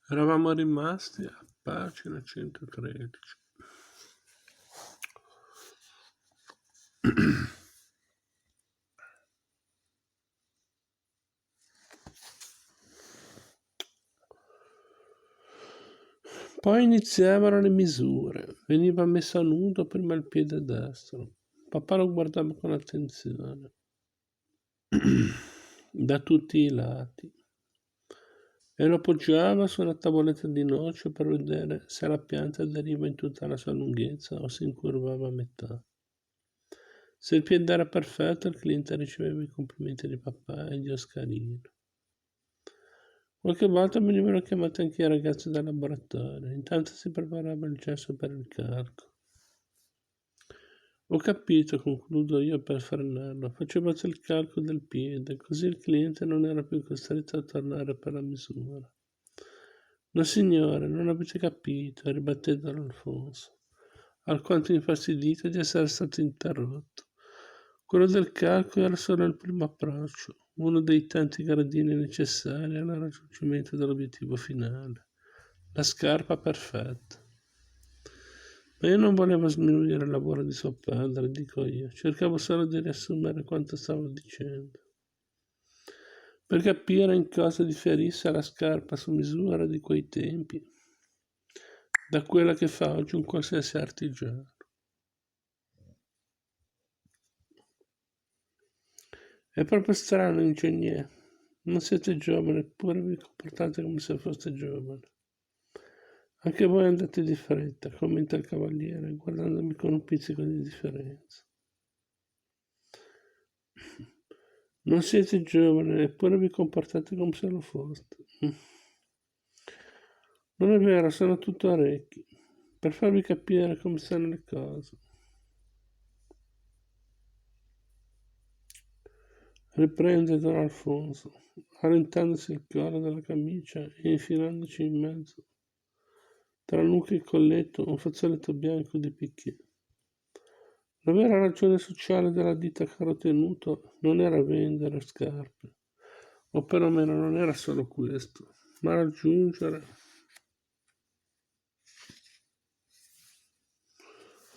Eravamo rimasti a pagina 113. Poi iniziavano le misure. Veniva messo a nudo prima il piede destro. Papà lo guardava con attenzione, da tutti i lati, e lo appoggiava su una tavoletta di noce per vedere se la pianta aderiva in tutta la sua lunghezza o si incurvava a metà. Se il piede era perfetto, il cliente riceveva i complimenti di papà e di Oscarino. Qualche volta venivano chiamati anche i ragazzi del laboratorio. Intanto si preparava il gesso per il calco. Ho capito, concludo io per frenarlo. Facevate il calco del piede, così il cliente non era più costretto a tornare per la misura. No, signore, non avete capito, ribatté Don Alfonso, alquanto infastidito di essere stato interrotto. Quello del calco era solo il primo approccio, uno dei tanti gradini necessari al raggiungimento dell'obiettivo finale, la scarpa perfetta. Ma io non volevo sminuire il lavoro di suo padre, dico io, cercavo solo di riassumere quanto stavo dicendo, per capire in cosa differisse la scarpa su misura di quei tempi da quella che fa oggi un qualsiasi artigiano. È proprio strano, ingegnere. Non siete giovani, eppure vi comportate come se foste giovani. Anche voi andate di fretta, commenta il cavaliere, guardandomi con un pizzico di differenza. Non siete giovani, eppure vi comportate come se lo foste. Non è vero, sono tutto orecchi, per farvi capire come stanno le cose. Riprende Don Alfonso, allentandosi il collo della camicia e infilandoci in mezzo, tra nuca e colletto, un fazzoletto bianco di picchia. La vera ragione sociale della ditta Carotenuto non era vendere scarpe, o perlomeno non era solo questo, ma raggiungere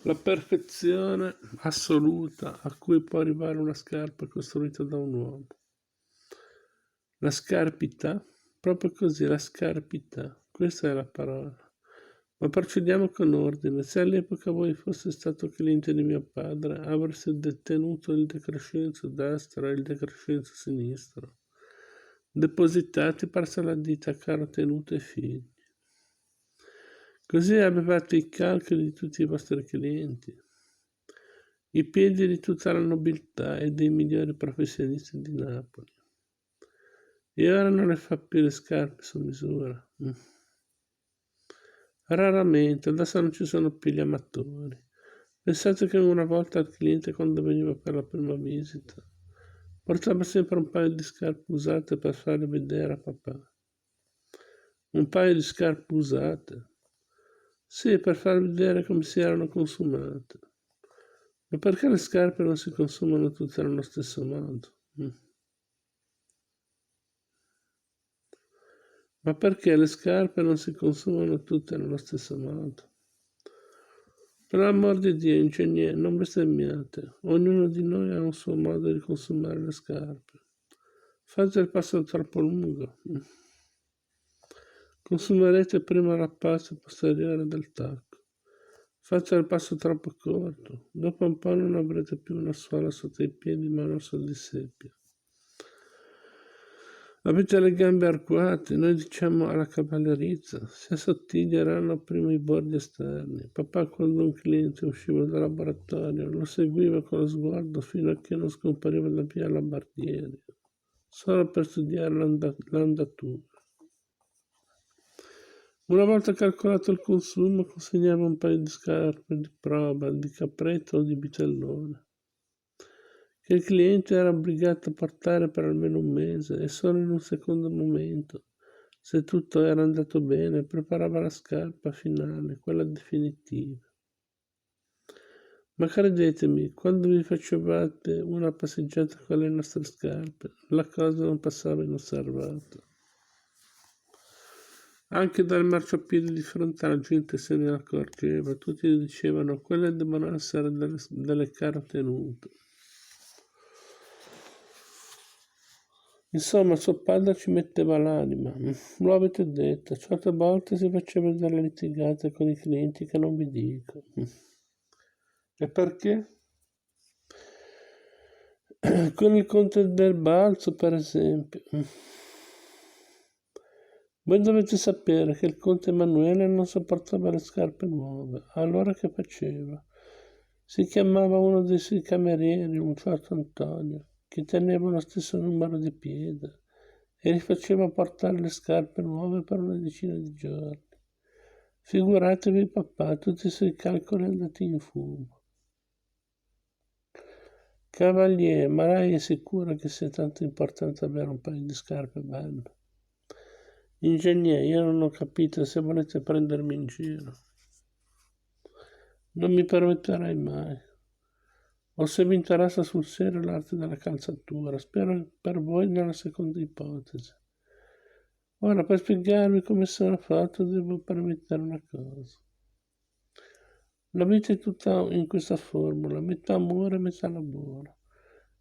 la perfezione assoluta a cui può arrivare una scarpa costruita da un uomo. La scarpità, proprio così, la scarpità, questa è la parola. Ma procediamo con ordine. Se all'epoca voi foste stato cliente di mio padre, avreste detenuto il decrescenzo destro e il decrescenzo sinistro, depositati presso la ditta Carotenuto e Figli. Così avevate i calcoli di tutti i vostri clienti, i piedi di tutta la nobiltà e dei migliori professionisti di Napoli. E ora non le fa più le scarpe su misura. Raramente, adesso non ci sono più gli amatori. Pensate che una volta il cliente, quando veniva per la prima visita, portava sempre un paio di scarpe usate per farle vedere a papà. Un paio di scarpe usate? Sì, per far vedere come si erano consumate. Ma perché le scarpe non si consumano tutte nello stesso modo? Ma perché le scarpe non si consumano tutte nello stesso modo? Per l'amor di Dio, ingegnere, non bestemmiate. Ognuno di noi ha un suo modo di consumare le scarpe. Fate il passo troppo lungo. Consumerete prima la parte posteriore del tacco. Fate il passo troppo corto. Dopo un po' non avrete più una suola sotto i piedi, ma una sola di seppia. Avete le gambe arcuate, noi diciamo alla cavallerizza, si assottiglieranno prima i bordi esterni. Papà, quando un cliente usciva dal laboratorio, lo seguiva con lo sguardo fino a che non scompariva da via la barriera, solo per studiare l'andatura. Una volta calcolato il consumo, consegnava un paio di scarpe di prova, di capretto o di bitellone, che il cliente era obbligato a portare per almeno un mese e solo in un secondo momento, Se tutto era andato bene, preparava la scarpa finale, quella definitiva. Ma credetemi, quando vi facevate una passeggiata con le nostre scarpe, la cosa non passava inosservata. Anche dal marciapiede di fronte alla gente se ne accorgeva, tutti dicevano quelle devono essere delle care tenute. Insomma, suo padre ci metteva l'anima, lo avete detto, certe volte si faceva delle litigate con i clienti che non vi dico. E perché? Con il conte del Balzo, per esempio. Voi dovete sapere che il conte Emanuele non sopportava le scarpe nuove. Allora che faceva? Si chiamava uno dei suoi camerieri, un certo Antonio, che teneva lo stesso numero di piede e gli faceva portare le scarpe nuove per una decina di giorni. Figuratevi papà, tutti i suoi calcoli andati in fumo. Cavaliere, ma lei è sicura che sia tanto importante avere un paio di scarpe belle? Ingegnere, io non ho capito se volete prendermi in giro. Non mi permetterai mai. O se vi interessa sul serio l'arte della calzatura, spero per voi nella seconda ipotesi. Ora, per spiegarvi come sono fatto, devo permettere una cosa. La vita è tutta in questa formula, metà amore, metà lavoro.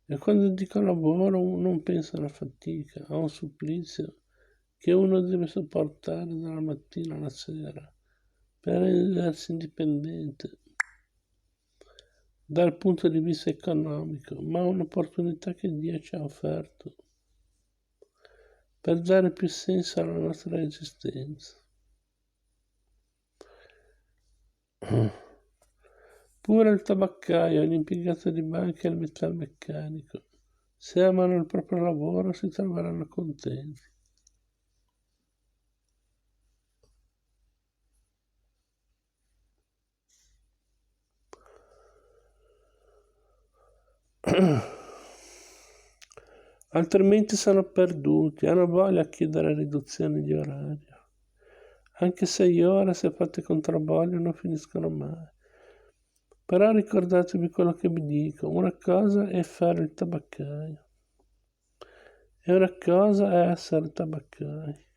E quando dico lavoro, non penso alla fatica, a un supplizio che uno deve sopportare dalla mattina alla sera per rendersi indipendente dal punto di vista economico, ma un'opportunità che Dio ci ha offerto per dare più senso alla nostra esistenza. Pure il tabaccaio, l'impiegato di banca e il metalmeccanico, se amano il proprio lavoro, si troveranno contenti. Altrimenti sono perduti, hanno voglia a chiedere riduzioni di orario. Anche 6 ore, se fatte con traboglio, non finiscono mai. Però ricordatevi quello che vi dico, una cosa è fare il tabaccaio e una cosa è essere tabaccai.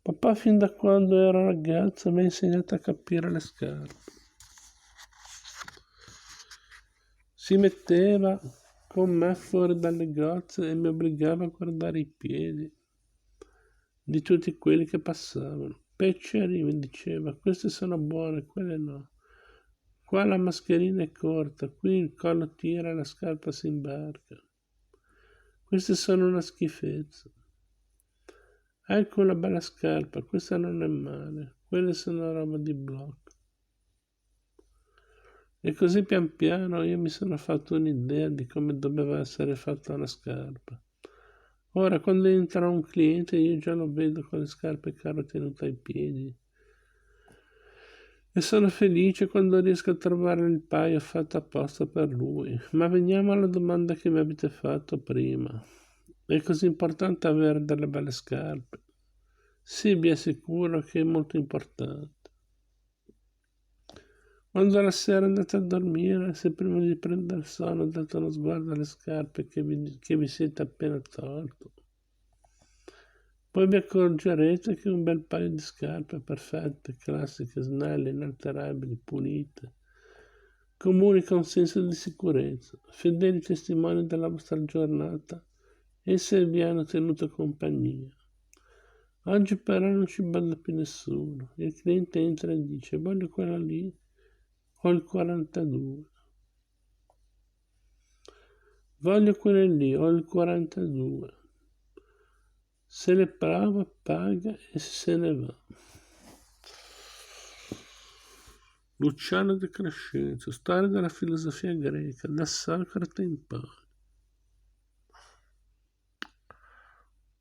Papà fin da quando ero ragazzo mi ha insegnato a capire le scarpe. Si metteva con me fuori dal negozio e mi obbligava a guardare i piedi di tutti quelli che passavano. Pecceri, mi diceva, queste sono buone, quelle no. Qua la mascherina è corta, qui il collo tira e la scarpa si imbarca. Queste sono una schifezza. Ecco una bella scarpa, questa non è male, quelle sono roba di blocco. E così pian piano io mi sono fatto un'idea di come doveva essere fatta una scarpa. Ora, quando entra un cliente, io già lo vedo con le scarpe tenute ai piedi. E sono felice quando riesco a trovare il paio fatto apposta per lui. Ma veniamo alla domanda che mi avete fatto prima. È così importante avere delle belle scarpe? Sì, vi assicuro che è molto importante. Quando la sera andate a dormire, se prima di prendere il sonno date uno sguardo alle scarpe che vi siete appena tolto, poi vi accorgerete che un bel paio di scarpe perfette, classiche, snelle, inalterabili, pulite, comunica un senso di sicurezza, fedeli testimoni della vostra giornata, esse vi hanno tenuto compagnia. Oggi però non ci balla più nessuno. Il cliente entra e dice: voglio quella lì, ho il 42. Voglio quella lì, ho il 42. Se le prova, paga e se ne va. Luciano De Crescenzo, storia della filosofia greca, da Socrate in poi.